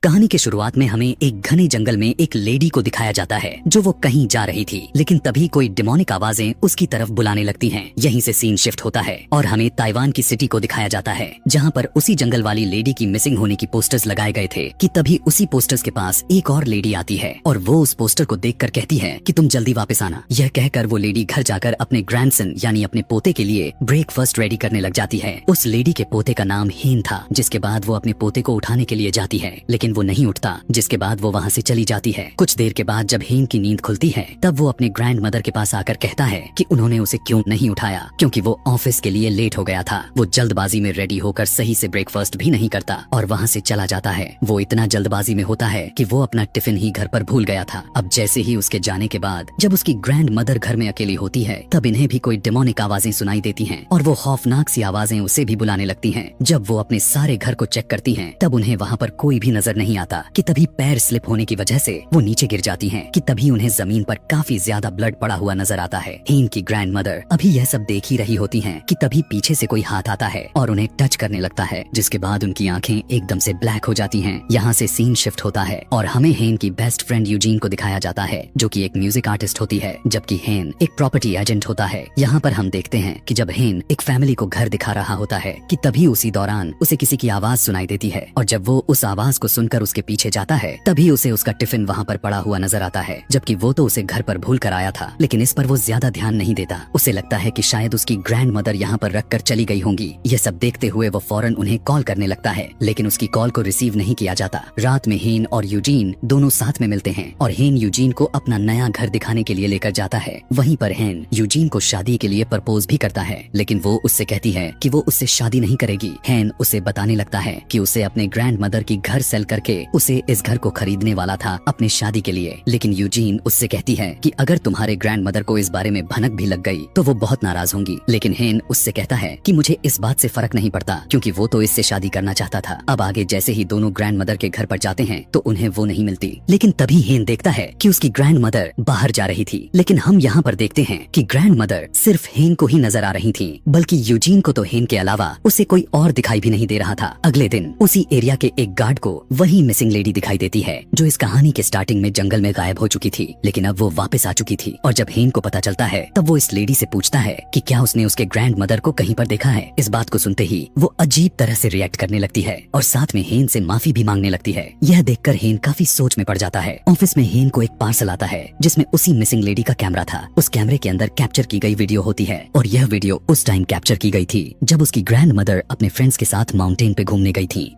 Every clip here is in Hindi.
कहानी के शुरुआत में हमें एक घने जंगल में एक लेडी को दिखाया जाता है जो वो कहीं जा रही थी, लेकिन तभी कोई डिमोनिक आवाजें उसकी तरफ बुलाने लगती हैं। यहीं से सीन शिफ्ट होता है और हमें ताइवान की सिटी को दिखाया जाता है जहाँ पर उसी जंगल वाली लेडी की मिसिंग होने की पोस्टर्स लगाए गए थे कि तभी उसी पोस्टर्स के पास एक और लेडी आती है और वो उस पोस्टर को देखकर कहती है कि तुम जल्दी वापस आना। यह कहकर वो लेडी घर जाकर अपने ग्रैंडसन यानी अपने पोते के लिए ब्रेकफास्ट रेडी करने लग जाती है। उस लेडी के पोते का नाम हेन था। जिसके बाद वो अपने पोते को उठाने के लिए जाती है, लेकिन वो नहीं उठता, जिसके बाद वो वहाँ से चली जाती है। कुछ देर के बाद जब हेन की नींद खुलती है तब वो अपने ग्रैंड मदर के पास आकर कहता है कि उन्होंने उसे क्यों नहीं उठाया, क्योंकि वो ऑफिस के लिए लेट हो गया था। वो जल्दबाजी में रेडी होकर सही से ब्रेकफास्ट भी नहीं करता और वहाँ से चला जाता है। वो इतना जल्दबाजी में होता है कि वो अपना टिफिन ही घर पर भूल गया था। अब जैसे ही उसके जाने के बाद जब उसकी ग्रैंड मदर घर में अकेली होती है तब इन्हें भी कोई डिमोनिक आवाजें सुनाई देती हैं और वो खौफनाक सी आवाजें उसे भी बुलाने लगती हैं। जब वो अपने सारे घर को चेक करती हैं तब उन्हें वहाँ पर कोई भी नजर नहीं आता कि तभी पैर स्लिप होने की वजह से वो नीचे गिर जाती हैं कि तभी उन्हें जमीन पर काफी ज्यादा ब्लड पड़ा हुआ नजर आता है। हेन की ग्रैंड मदर अभी यह सब देख ही रही होती हैं कि तभी पीछे से कोई हाथ आता है और उन्हें टच करने लगता है, जिसके बाद उनकी आंखें एकदम से ब्लैक हो जाती हैं। यहाँ से सीन शिफ्ट होता है और हमें हेन की बेस्ट फ्रेंड यूजीन को दिखाया जाता है जो कि एक म्यूजिक आर्टिस्ट होती है, जबकि हेन एक प्रॉपर्टी एजेंट होता है। यहाँ पर हम देखते हैं कि जब हेन एक फैमिली को घर दिखा रहा होता है कि तभी उसी दौरान उसे किसी की आवाज सुनाई देती है और जब वो उस आवाज को सुनकर उसके पीछे जाता है तभी उसे उसका टिफिन वहाँ पर पड़ा हुआ नजर आता है, जबकि वो तो उसे घर पर भूल कर आया था। लेकिन इस पर वो ज्यादा ध्यान नहीं देता। उसे लगता है कि शायद उसकी ग्रैंड मदर यहाँ पर रख कर चली गई होंगी। ये सब देखते हुए वो फौरन उन्हें कॉल करने लगता है, लेकिन उसकी कॉल को रिसीव नहीं किया जाता। रात में हेन और यूजीन दोनों साथ में मिलते हैं और हेन यूजीन को अपना नया घर दिखाने के लिए लेकर जाता है। वहीं पर हेन यूजीन को शादी के लिए प्रपोज भी करता है, लेकिन वो उससे कहती है कि वो उससे शादी नहीं करेगी। हेन उसे बताने लगता है कि उसे अपने ग्रैंड मदर की घर सेल करके उसे इस घर को खरीदने वाला था अपने शादी के लिए। लेकिन यूजीन उससे कहती है कि अगर तुम्हारे ग्रैंड मदर को इस बारे में भनक भी लग गई तो वो बहुत नाराज होंगी। लेकिन हेन उससे कहता है कि मुझे इस बात से फर्क नहीं पड़ता, क्योंकि वो तो इससे शादी करना चाहता था। अब आगे जैसे ही दोनों ग्रैंड मदर के घर पर जाते हैं तो उन्हें वो नहीं मिलती, लेकिन तभी हेन देखता है कि उसकी ग्रैंड मदर बाहर जा रही थी। लेकिन हम यहाँ पर देखते हैं कि ग्रैंड मदर सिर्फ हेन को ही नजर आ रही थी, बल्कि यूजीन को तो हेन के अलावा उसे कोई और दिखाई भी नहीं दे रहा था। अगले दिन उसी एरिया के एक गार्ड को वही मिसिंग लेडी दिखाई देती है जो इस कहानी के स्टार्टिंग में जंगल में गायब हो चुकी थी, लेकिन अब वो वापस आ चुकी थी। और जब हेन को पता चलता है तब वो इस लेडी से पूछता है कि क्या उसने उसके ग्रैंड मदर को कहीं पर देखा है। इस बात को सुनते ही वो अजीब तरह से रिएक्ट करने लगती है और साथ में हेन से माफी भी मांगने लगती है। यह देखकर हेन काफी सोच में पड़ जाता है। ऑफिस में हेन को एक पार्सल आता है जिसमें उसी मिसिंग लेडी का कैमरा था। उस कैमरे के अंदर कैप्चर की गई वीडियो होती है और यह वीडियो उस टाइम कैप्चर की गई थी जब उसकी ग्रैंड मदर अपने फ्रेंड्स के साथ माउंटेन पे घूमने गई थी।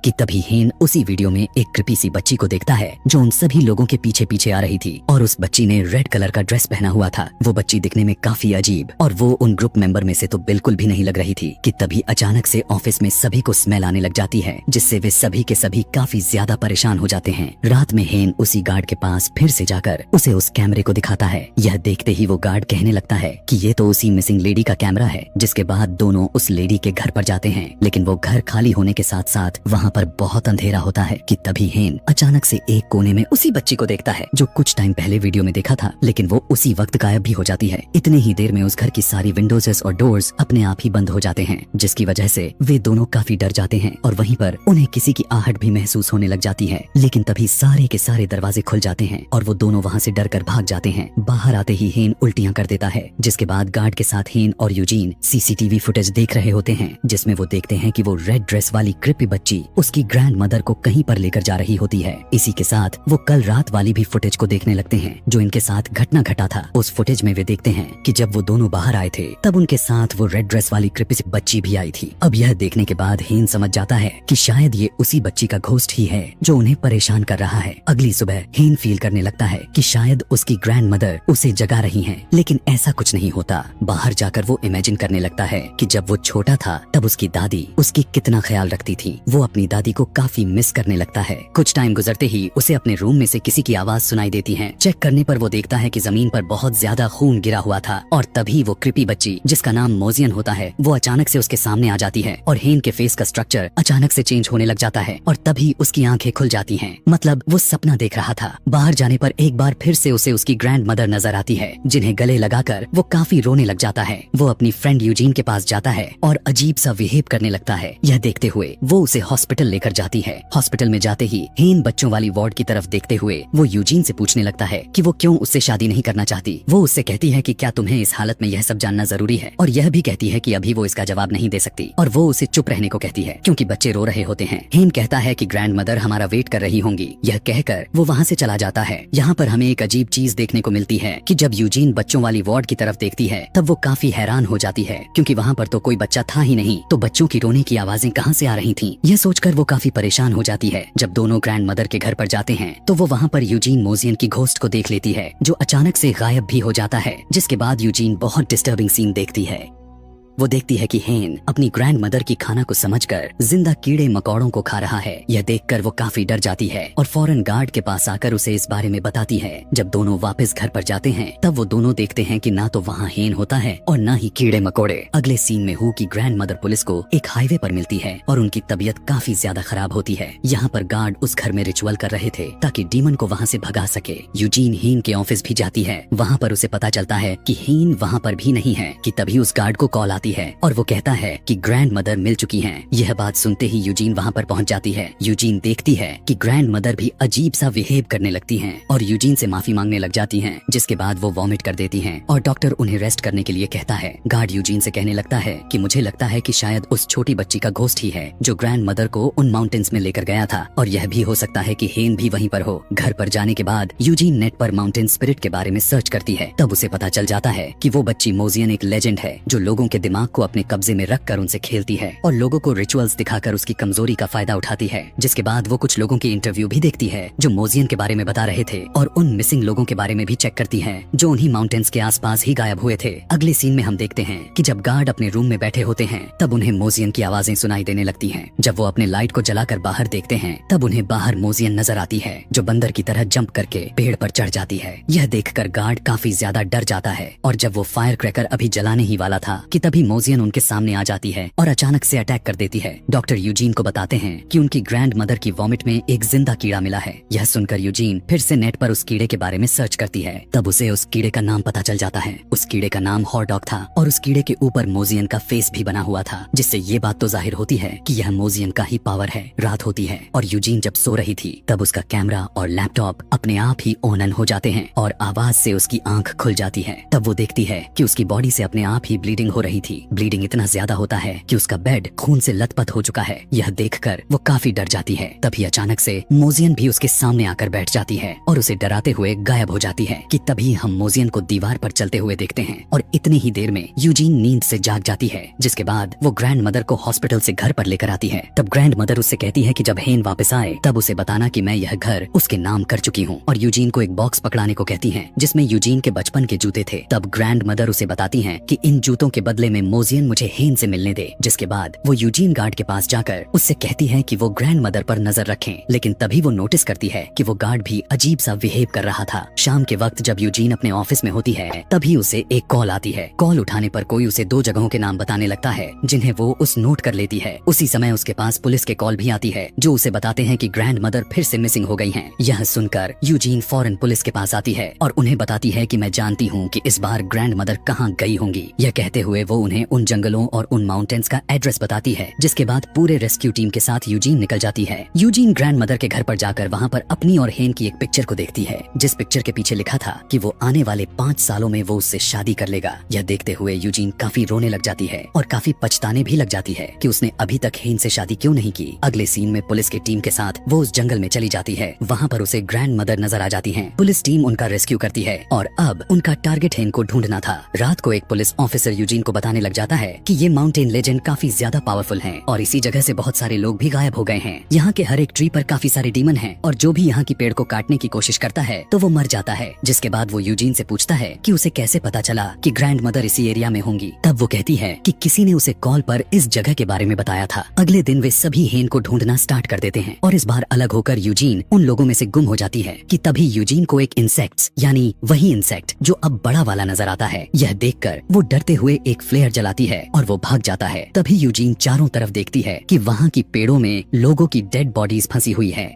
कि तभी हेन उसी वीडियो में एक क्रिपी सी बच्ची को देखता है जो उन सभी लोगों के पीछे पीछे आ रही थी और उस बच्ची ने रेड कलर का ड्रेस पहना हुआ था। वो बच्ची दिखने में काफी अजीब और वो उन ग्रुप मेंबर में से तो बिल्कुल भी नहीं लग रही थी। कि तभी अचानक से ऑफिस में सभी को स्मेल आने लग जाती है, जिससे वे सभी के सभी काफी ज्यादा परेशान हो जाते हैं। रात में हेन उसी गार्ड के पास फिर से जाकर उसे उस कैमरे को दिखाता है। यह देखते ही वो गार्ड कहने लगता है कि ये तो उसी मिसिंग लेडी का कैमरा है। जिसके बाद दोनों उस लेडी के घर पर जाते हैं, लेकिन वो घर खाली होने के साथ साथ वहाँ पर बहुत अंधेरा होता है। कि तभी हेन अचानक से एक कोने में उसी बच्ची को देखता है जो कुछ टाइम पहले वीडियो में देखा था, लेकिन वो उसी वक्त गायब भी हो जाती है। इतने ही देर में उस घर की सारी विंडोजेस और डोर्स अपने आप ही बंद हो जाते हैं, जिसकी वजह से वे दोनों काफी डर जाते हैं और वहीं पर उन्हें किसी की आहट भी महसूस होने लग जाती है। लेकिन तभी सारे के सारे दरवाजे खुल जाते हैं और वो दोनों वहाँ से डर कर भाग जाते हैं। बाहर आते ही हेन उल्टियाँ कर देता है, जिसके बाद गार्ड के साथ हेन और यूजीन सीसीटीवी फुटेज देख रहे होते हैं, जिसमें वो देखते हैं कि वो रेड ड्रेस वाली क्रिपी बच्ची उसकी ग्रैंड मदर को कहीं पर लेकर जा रही होती है। इसी के साथ वो कल रात वाली भी फुटेज को देखने लगते हैं जो इनके साथ घटना घटा था। उस फुटेज में वे देखते हैं कि जब वो दोनों बाहर आए थे तब उनके साथ वो रेड ड्रेस वाली क्रिपी बच्ची भी आई थी। अब यह देखने के बाद हेन समझ जाता है कि शायद ये उसी बच्ची का घोस्ट ही है जो उन्हें परेशान कर रहा है। अगली सुबह हेन फील करने लगता है कि शायद उसकी ग्रैंड मदर उसे जगा रही है, लेकिन ऐसा कुछ नहीं होता। बाहर जाकर वो इमेजिन करने लगता है कि जब वो छोटा था तब उसकी दादी उसकी कितना ख्याल रखती थी। वो अपनी दादी को काफी मिस करने लगता है। कुछ टाइम गुजरते ही उसे अपने रूम में से किसी की आवाज सुनाई देती है। चेक करने पर वो देखता है कि जमीन पर बहुत ज्यादा खून गिरा हुआ था और तभी वो क्रिपी बच्ची जिसका नाम मोजियन होता है वो अचानक से उसके सामने आ जाती है और हेन के फेस का स्ट्रक्चर अचानक से चेंज होने लग जाता है और तभी उसकी आंखें खुल जाती हैं। मतलब वो सपना देख रहा था। बाहर जाने पर एक बार फिर से उसे उसकी ग्रैंड मदर नजर आती है, जिन्हें गले लगाकर वो काफी रोने लग जाता है। वो अपनी फ्रेंड यूजीन के पास जाता है और अजीब सा बिहेव करने लगता है। यह देखते हुए वो उसे हॉस्पिटल हॉस्पिटल लेकर जाती है। हॉस्पिटल में जाते ही हेन बच्चों वाली वार्ड की तरफ देखते हुए वो यूजीन से पूछने लगता है कि वो क्यों उससे शादी नहीं करना चाहती। वो उससे कहती है कि क्या तुम्हें इस हालत में यह सब जानना जरूरी है, और यह भी कहती है कि अभी वो इसका जवाब नहीं दे सकती और वो उसे चुप रहने को कहती है क्योंकि बच्चे रो रहे होते हैं। हेन कहता है कि ग्रैंड मदर हमारा वेट कर रही होंगी। यह कहकर वो वहाँ से चला जाता है। यहाँ पर हमें एक अजीब चीज देखने को मिलती है कि जब यूजीन बच्चों वाली वार्ड की तरफ देखती है तब वो काफी हैरान हो जाती है क्योंकि वहाँ पर तो कोई बच्चा था ही नहीं, तो बच्चों की रोने की आवाजें कहाँ से आ रही थी। यह सोचकर वो काफी परेशान हो जाती है। जब दोनों ग्रैंड मदर के घर पर जाते हैं तो वो वहाँ पर यूजीन मोजियन की घोस्ट को देख लेती है जो अचानक से गायब भी हो जाता है, जिसके बाद यूजीन बहुत डिस्टर्बिंग सीन देखती है। वो देखती है कि हेन अपनी ग्रैंड मदर की खाना को समझकर जिंदा कीड़े मकोड़ों को खा रहा है। यह देखकर वो काफी डर जाती है और फौरन गार्ड के पास आकर उसे इस बारे में बताती है। जब दोनों वापस घर पर जाते हैं तब वो दोनों देखते हैं कि ना तो वहाँ हेन होता है और ना ही कीड़े मकोड़े। अगले सीन में हु की ग्रैंड मदर पुलिस को एक हाईवे पर मिलती है और उनकी तबीयत काफी ज्यादा खराब होती है। यहाँ पर गार्ड उस घर में रिचुअल कर रहे थे ताकि डीमन को वहाँ से भगा सके। यूजीन हेन के ऑफिस भी जाती है। वहाँ पर उसे पता चलता है कि हेन वहाँ पर भी नहीं है कि तभी उस गार्ड को कॉल आती है और वो कहता है कि ग्रैंड मदर मिल चुकी हैं। यह बात सुनते ही यूजीन वहाँ पर पहुँच जाती है। यूजीन देखती है कि ग्रैंड मदर भी अजीब सा बिहेव करने लगती हैं और यूजीन से माफी मांगने लग जाती हैं, जिसके बाद वो वॉमिट कर देती हैं और डॉक्टर उन्हें रेस्ट करने के लिए कहता है। गार्ड यूजीन से कहने लगता है कि मुझे लगता है कि शायद उस छोटी बच्ची का घोस्ट ही है जो ग्रैंड मदर को उन माउंटेन्स में लेकर गया था, और यह भी हो सकता है कि हेन भी वहीं पर हो। घर पर जाने के बाद यूजीन नेट पर माउंटेन स्पिरिट के बारे में सर्च करती है। तब उसे पता चल जाता है कि वो बच्ची मोजियन एक लेजेंड है जो लोगों के दिमाग को अपने कब्जे में रखकर उनसे खेलती है और लोगों को रिचुअल्स दिखाकर उसकी कमजोरी का फायदा उठाती है। जिसके बाद वो कुछ लोगों की इंटरव्यू भी देखती है जो मोजियन के बारे में बता रहे थे और उन मिसिंग लोगों के बारे में भी चेक करती है जो उन्हीं माउंटेन्स के आसपास ही गायब हुए थे। अगले सीन में हम देखते हैं कि जब गार्ड अपने रूम में बैठे होते हैं तब उन्हें मोजियन की आवाजें सुनाई देने लगती हैं। जब वो अपने लाइट को जलाकर बाहर देखते हैं तब उन्हें बाहर मोजियन नजर आती है जो बंदर की तरह जंप करके पेड़ पर चढ़ जाती है। यह देखकर गार्ड काफी ज्यादा डर जाता है और जब वो फायर क्रैकर अभी जलाने ही वाला था कि तभी मोजियन उनके सामने आ जाती है और अचानक से अटैक कर देती है। डॉक्टर यूजीन को बताते हैं कि उनकी ग्रैंड मदर की वॉमिट में एक जिंदा कीड़ा मिला है। यह सुनकर यूजीन फिर से नेट पर उस कीड़े के बारे में सर्च करती है। तब उसे उस कीड़े का नाम पता चल जाता है। उस कीड़े का नाम हॉरडॉग था और उस कीड़े के ऊपर मोजियन का फेस भी बना हुआ था, जिससे ये बात तो जाहिर होती है कि यह मोजियन का ही पावर है। रात होती है और यूजीन जब सो रही थी तब उसका कैमरा और लैपटॉप अपने आप ही ऑन हो जाते हैं और आवाज से उसकी आंख खुल जाती है। तब वो देखती है कि उसकी बॉडी से अपने आप ही ब्लीडिंग हो रही थी। ब्लीडिंग इतना ज्यादा होता है कि उसका बेड खून से लथपथ हो चुका है। यह देखकर वो काफी डर जाती है। तभी अचानक से मोजियन भी उसके सामने आकर बैठ जाती है और उसे डराते हुए गायब हो जाती है कि तभी हम मोजियन को दीवार पर चलते हुए देखते हैं और इतनी ही देर में यूजीन नींद से जाग जाती है। जिसके बाद वो ग्रैंड मदर को हॉस्पिटल से घर पर लेकर आती है। तब ग्रैंड मदर उससे कहती है कि जब हेन वापस आए तब उसे बताना कि मैं यह घर उसके नाम कर चुकी हूँ, और यूजीन को एक बॉक्स पकड़ाने को कहती है जिसमें यूजीन के बचपन के जूते थे। तब ग्रैंड मदर उसे बताती है कि इन जूतों के बदले में मोजियन मुझे हेन से मिलने दे। जिसके बाद वो यूजीन गार्ड के पास जाकर उससे कहती है कि वो ग्रैंड मदर पर नजर रखें, लेकिन तभी वो नोटिस करती है कि वो गार्ड भी अजीब सा बिहेव कर रहा था। शाम के वक्त जब यूजीन अपने ऑफिस में होती है तभी उसे एक कॉल आती है। कॉल उठाने पर कोई उसे 2 जगहों के नाम बताने लगता है जिन्हें वो उस नोट कर लेती है। उसी समय उसके पास पुलिस के कॉल भी आती है जो उसे बताते हैं कि ग्रैंड मदर फिर से मिसिंग हो गई हैं। यह सुनकर यूजीन फौरन पुलिस के पास आती है और उन्हें बताती है कि मैं जानती हूँ कि इस बार ग्रैंड मदर कहाँ गई होंगी। यह कहते हुए वो उन्हें उन जंगलों और उन माउंटेन्स का एड्रेस बताती है। जिसके बाद पूरे रेस्क्यू टीम के साथ यूजीन निकल जाती है। यूजीन ग्रैंड मदर के घर पर जाकर वहाँ पर अपनी और हेन की एक पिक्चर को देखती है जिस पिक्चर के पीछे लिखा था कि वो आने वाले 5 सालों में वो उससे शादी कर लेगा। यह देखते हुए यूजीन काफी रोने लग जाती है और काफी पछताने भी लग जाती है कि उसने अभी तक हेन से शादी क्यों नहीं की। अगले सीन में पुलिस की टीम के साथ वो उस जंगल में चली जाती है। वहाँ पर उसे ग्रैंड मदर नजर आ जाती है। पुलिस टीम उनका रेस्क्यू करती है और अब उनका टारगेट हेन को ढूंढना था। रात को एक पुलिस ऑफिसर यूजीन को बताने लग जाता है कि ये माउंटेन लेजेंड काफी ज्यादा पावरफुल हैं और इसी जगह से बहुत सारे लोग भी गायब हो गए हैं। यहाँ के हर एक ट्री पर काफी सारे डीमन हैं और जो भी यहाँ की पेड़ को काटने की कोशिश करता है तो वो मर जाता है। जिसके बाद वो यूजीन से पूछता है कि उसे कैसे पता चला कि ग्रैंड मदर इसी एरिया में होंगी। तब वो कहती है कि किसी ने उसे कॉल पर इस जगह के बारे में बताया था। अगले दिन वे सभी हेन को ढूंढना स्टार्ट कर देते हैं और इस बार अलग होकर यूजीन उन लोगों में से गुम हो जाती है कि तभी यूजीन को एक इंसेक्ट्स यानी वही इंसेक्ट जो अब बड़ा वाला नजर आता है। यह देखकर वो डरते हुए एक फ्लेयर जलाती है और वो भाग जाता है। तभी यूजीन चारों तरफ देखती है कि वहाँ की पेड़ों में लोगों की डेड बॉडीज फंसी हुई है।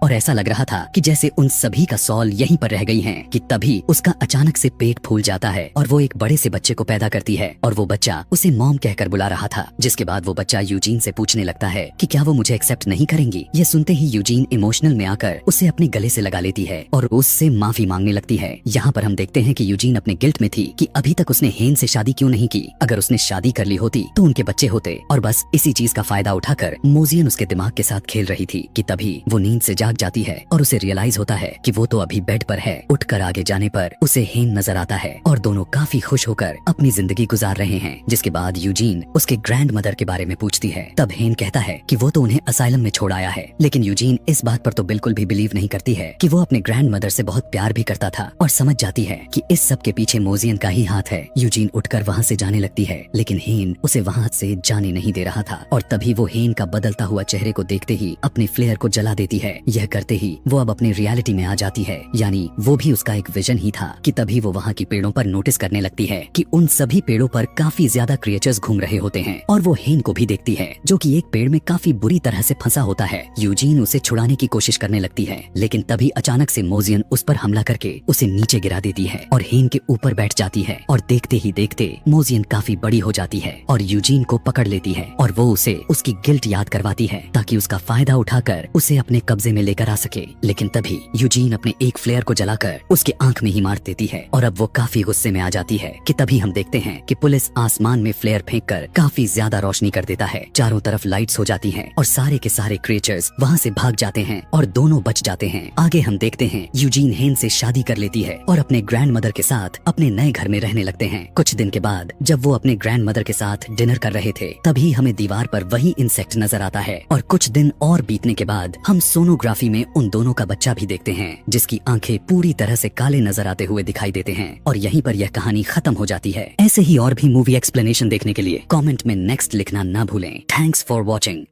और ऐसा लग रहा था कि जैसे उन सभी का सॉल यहीं पर रह गई हैं कि तभी उसका अचानक से पेट फूल जाता है और वो एक बड़े से बच्चे को पैदा करती है और वो बच्चा उसे मॉम कहकर बुला रहा था। जिसके बाद वो बच्चा यूजीन से पूछने लगता है कि क्या वो मुझे एक्सेप्ट नहीं करेंगी। ये सुनते ही यूजीन इमोशनल में आकर उसे अपने गले से लगा लेती है और उससे माफी मांगने लगती है। यहाँ पर हम देखते हैं कि यूजीन अपने गिल्ट में थी कि अभी तक उसने हेन से शादी क्यों नहीं की। अगर उसने शादी कर ली होती तो उनके बच्चे होते। और बस इसी चीज का फायदा उठाकर मोजियन उसके दिमाग के साथ खेल रही थी कि तभी वो नींद से जाग जाती है और उसे रियलाइज होता है कि वो तो अभी बेड पर है। उठकर आगे जाने पर उसे हेन नजर आता है और दोनों काफी खुश होकर अपनी जिंदगी गुजार रहे हैं। जिसके बाद यूजीन उसके ग्रैंड मदर के बारे में पूछती है। तब हेन कहता है कि वो तो उन्हें असाइलम में छोड़ आया है। लेकिन यूजीन इस बात पर तो बिल्कुल भी बिलीव नहीं करती है कि वो अपने ग्रैंड मदर से बहुत प्यार भी करता था और समझ जाती है कि इस सब के पीछे मोजियन का ही हाथ है। यूजीन उठकर वहाँ से जाने लगती है लेकिन हेन उसे वहाँ से जाने नहीं दे रहा था और तभी वो हेन का बदलता हुआ चेहरे को देखते ही अपने फ्लेयर को जला देती है। यह करते ही वो अब अपनी रियलिटी में आ जाती है, यानी वो भी उसका एक विजन ही था कि तभी वो वहाँ की पेड़ों पर नोटिस करने लगती है कि उन सभी पेड़ों पर काफी ज्यादा क्रिएचर्स घूम रहे होते हैं और वो हेन को भी देखती है जो कि एक पेड़ में काफी बुरी तरह से फंसा होता है। यूजीन उसे छुड़ाने की कोशिश करने लगती है लेकिन तभी अचानक से मोजियन उस पर हमला करके उसे नीचे गिरा देती है और हेन के ऊपर बैठ जाती है और देखते ही देखते मोजियन काफी बड़ी हो जाती है और यूजीन को पकड़ लेती है और वो उसे उसकी गिल्ट याद करवाती है ताकि उसका फायदा उठाकर उसे अपने कब्जे में लेकर आ सके। लेकिन तभी यूजीन अपने एक फ्लेयर को जलाकर उसके आंख में ही मार देती है और अब वो काफी गुस्से में आ जाती है कि तभी हम देखते हैं कि पुलिस आसमान में फ्लेयर फेंककर काफी ज्यादा रोशनी कर देता है। चारों तरफ लाइट्स हो जाती हैं और सारे के सारे क्रिएचर्स वहाँ से भाग जाते हैं और दोनों बच जाते हैं। आगे हम देखते हैं यूजीन हेन से शादी कर लेती है और अपने ग्रैंड मदर के साथ अपने नए घर में रहने लगते हैं। कुछ दिन के बाद जब वो अपने ग्रैंड मदर के साथ डिनर कर रहे थे तभी हमें दीवार पर वही इंसेक्ट नजर आता है और कुछ दिन और बीतने के बाद हम सोनोग्राफी में उन दोनों का बच्चा भी देखते हैं जिसकी आंखें पूरी तरह से काले नजर आते हुए दिखाई देते हैं और यहीं पर यह कहानी खत्म हो जाती है। ऐसे ही और भी मूवी एक्सप्लेनेशन देखने के लिए कमेंट में नेक्स्ट लिखना ना भूलें। Thanks for watching.